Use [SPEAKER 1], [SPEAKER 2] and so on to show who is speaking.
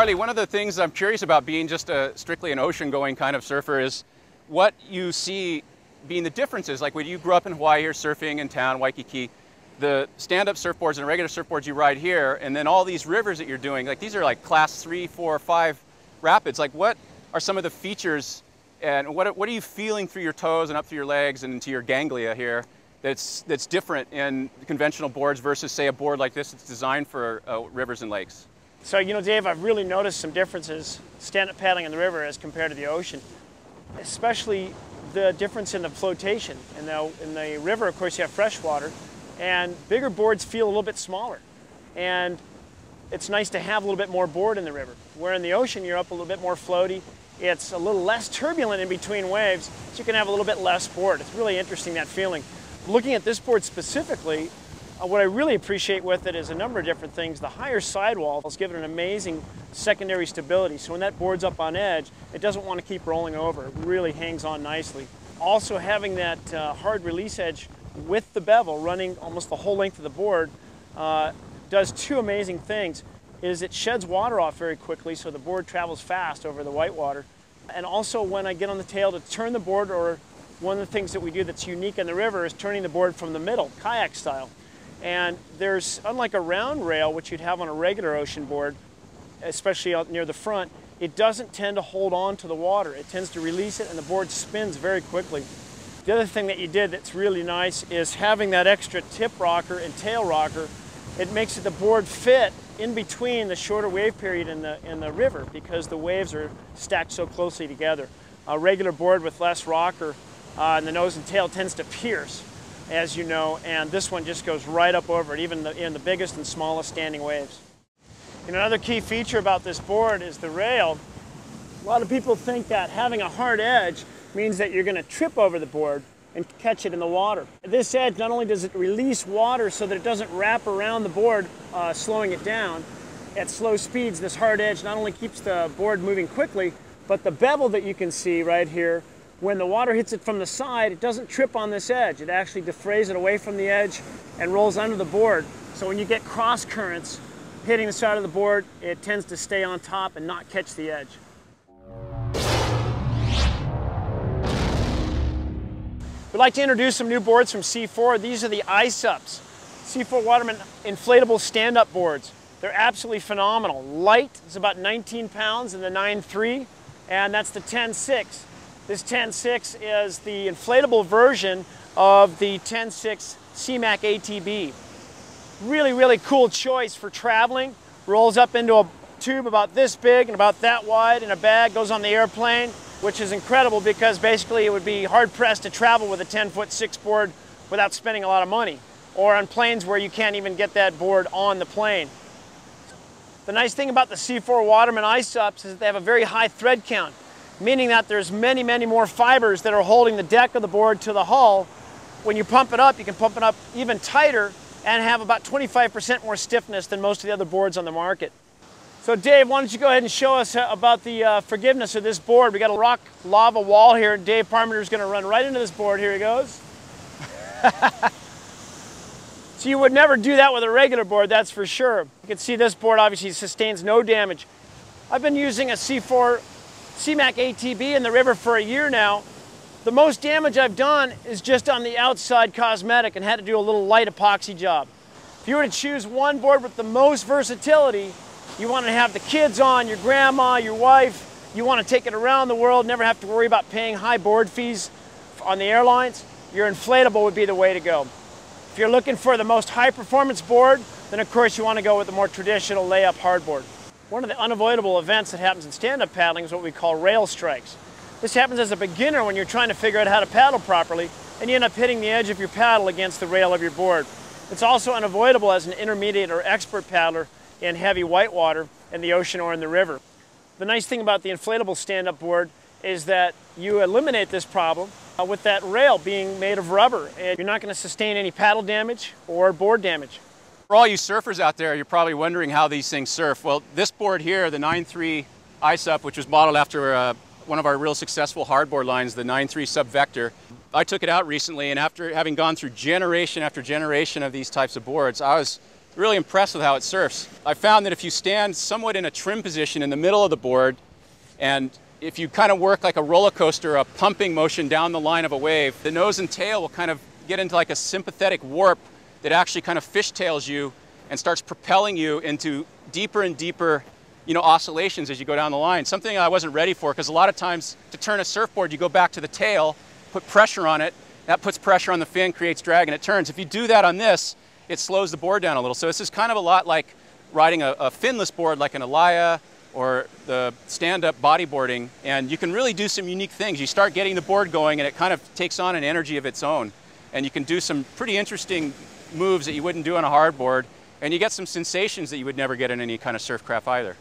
[SPEAKER 1] Charlie, one of the things I'm curious about being just strictly an ocean-going kind of surfer is what you see being the differences. Like when you grew up in Hawaii or surfing in town, Waikiki, the stand-up surfboards and regular surfboards you ride here, and then all these rivers that you're doing, like these are like class 3, 4, 5 rapids. Like what are some of the features and what are you feeling through your toes and up through your legs and into your ganglia here that's different in conventional boards versus, say, a board like this that's designed for rivers and lakes?
[SPEAKER 2] So, you know, Dave, I've really noticed some differences stand-up paddling in the river as compared to the ocean, especially the difference in the flotation. In the river, of course, you have fresh water, and bigger boards feel a little bit smaller. And it's nice to have a little bit more board in the river. Where in the ocean, you're up a little bit more floaty. It's a little less turbulent in between waves, so you can have a little bit less board. It's really interesting, that feeling. Looking at this board specifically, what I really appreciate with it is a number of different things. The higher sidewalls give it an amazing secondary stability. So when that board's up on edge, it doesn't want to keep rolling over. It really hangs on nicely. Also having that hard release edge with the bevel running almost the whole length of the board does two amazing things. It sheds water off very quickly, so the board travels fast over the white water. And also when I get on the tail to turn the board, or one of the things that we do that's unique in the river is turning the board from the middle, kayak style. And there's, unlike a round rail, which you'd have on a regular ocean board, especially out near the front, it doesn't tend to hold on to the water. It tends to release it and the board spins very quickly. The other thing that you did that's really nice is having that extra tip rocker and tail rocker. It makes the board fit in between the shorter wave period in the river because the waves are stacked so closely together. A regular board with less rocker and the nose and tail tends to pierce, as you know, and this one just goes right up over it, even in the biggest and smallest standing waves. And another key feature about this board is the rail. A lot of people think that having a hard edge means that you're going to trip over the board and catch it in the water. This edge, not only does it release water so that it doesn't wrap around the board, slowing it down, at slow speeds, this hard edge not only keeps the board moving quickly, but the bevel that you can see right here, when the water hits it from the side, it doesn't trip on this edge. It actually defrays it away from the edge and rolls under the board. So when you get cross currents hitting the side of the board, it tends to stay on top and not catch the edge. We'd like to introduce some new boards from C4. These are the RiverSUPs, C4 Waterman inflatable stand-up boards. They're absolutely phenomenal. Light is about 19 pounds in the 9.3, and that's the 10.6. This 10.6 is the inflatable version of the 10.6 CMAC ATB. Really, really cool choice for traveling. Rolls up into a tube about this big and about that wide in a bag, goes on the airplane, which is incredible because basically it would be hard-pressed to travel with a 10.6 board without spending a lot of money, or on planes where you can't even get that board on the plane. The nice thing about the C4 Waterman RiverSUPs is that they have a very high thread count, meaning that there's many, many more fibers that are holding the deck of the board to the hull. When you pump it up, you can pump it up even tighter and have about 25% more stiffness than most of the other boards on the market. So Dave, why don't you go ahead and show us about the forgiveness of this board. We got a rock lava wall here. Dave Parmenter's going to run right into this board. Here he goes. So you would never do that with a regular board, that's for sure. You can see this board obviously sustains no damage. I've been using a C4 CMAC ATB in the river for a year now. The most damage I've done is just on the outside cosmetic and had to do a little light epoxy job. If you were to choose one board with the most versatility, you want to have the kids on, your grandma, your wife, you want to take it around the world, never have to worry about paying high board fees on the airlines, your inflatable would be the way to go. If you're looking for the most high performance board, then of course you want to go with the more traditional layup hardboard. One of the unavoidable events that happens in stand-up paddling is what we call rail strikes. This happens as a beginner when you're trying to figure out how to paddle properly, and you end up hitting the edge of your paddle against the rail of your board. It's also unavoidable as an intermediate or expert paddler in heavy whitewater in the ocean or in the river. The nice thing about the inflatable stand-up board is that you eliminate this problem with that rail being made of rubber, and you're not going to sustain any paddle damage or board damage.
[SPEAKER 1] For all you surfers out there, you're probably wondering how these things surf. Well, this board here, the 9.3 RiverSUP, which was modeled after one of our real successful hardboard lines, the 9.3 Sub Vector, I took it out recently, and after having gone through generation after generation of these types of boards, I was really impressed with how it surfs. I found that if you stand somewhat in a trim position in the middle of the board, and if you kind of work like a roller coaster, a pumping motion down the line of a wave, the nose and tail will kind of get into like a sympathetic warp that actually kind of fishtails you and starts propelling you into deeper and deeper, oscillations as you go down the line. Something I wasn't ready for, because a lot of times to turn a surfboard, you go back to the tail, put pressure on it, that puts pressure on the fin, creates drag, and it turns. If you do that on this, it slows the board down a little. So this is kind of a lot like riding a finless board like an Alaya or the stand-up bodyboarding, and you can really do some unique things. You start getting the board going and it kind of takes on an energy of its own, and you can do some pretty interesting moves that you wouldn't do on a hardboard, and you get some sensations that you would never get in any kind of surf craft either.